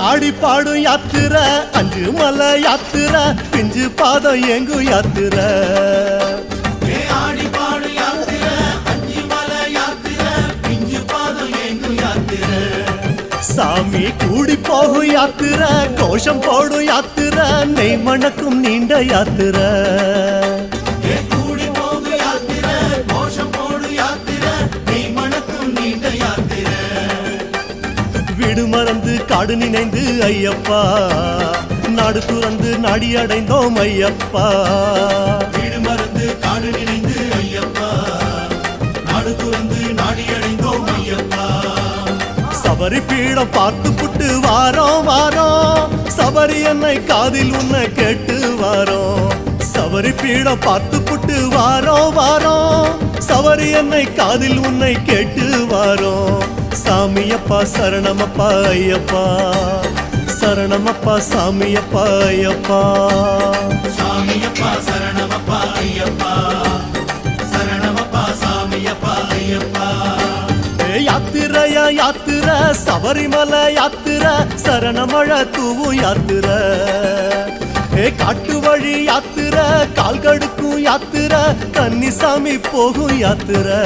ஆடி பாடும் யாத்திரை அஞ்சு மலை யாத்திரை பிஞ்சு பாதம் எங்கு யாத்திரை ஆடி பாடும் யாத்திரை அஞ்சு மலை யாத்திரை பிஞ்சு பாதம் எங்கு யாத்திரை சாமி கூடி போகும் யாத்திரை கோஷம் போடும் யாத்திரை நெய் மணக்கும் நீண்ட யாத்திரை கூடி போகும் யாத்திரை கோஷம் போடும் யாத்திரை நெய் மணக்கும் நீண்ட யாத்திரை வீடு மறந்து காடு நினைந்து ஐயப்பா நாடு துறந்து நாடி அடைந்தோம் ஐயப்பா வீடு மறந்து காடு நினைந்து ஐயப்பா நாடு துறந்து நாடி அடைந்தோம் ஐயப்பா சபரி பீடம் பார்த்து புட்டு வாரோம் வாரோம் சபரி என்னை காதில் உன்னை கேட்டு வாரோம் சபரி பீடம் பார்த்து புட்டு வாரோம் வாரோம் சபரி என்னை காதில் உன்னை கேட்டு வாரோம் சாமியப்பா சரணமப்பா ஐயப்பா சரணமப்பா சாமியப்பா ஐயப்பா சாமியப்பா சரணமப்பா ஐயப்பா சரணமப்பா சாமியப்பா ஐயப்பா யாத்திரையா யாத்திரை சபரிமலை யாத்திரை சரணமழை தூவும் யாத்திரை காட்டு வழி யாத்திரை கால் கடுக்கும் யாத்திரை கன்னிசாமி போகும் யாத்திரை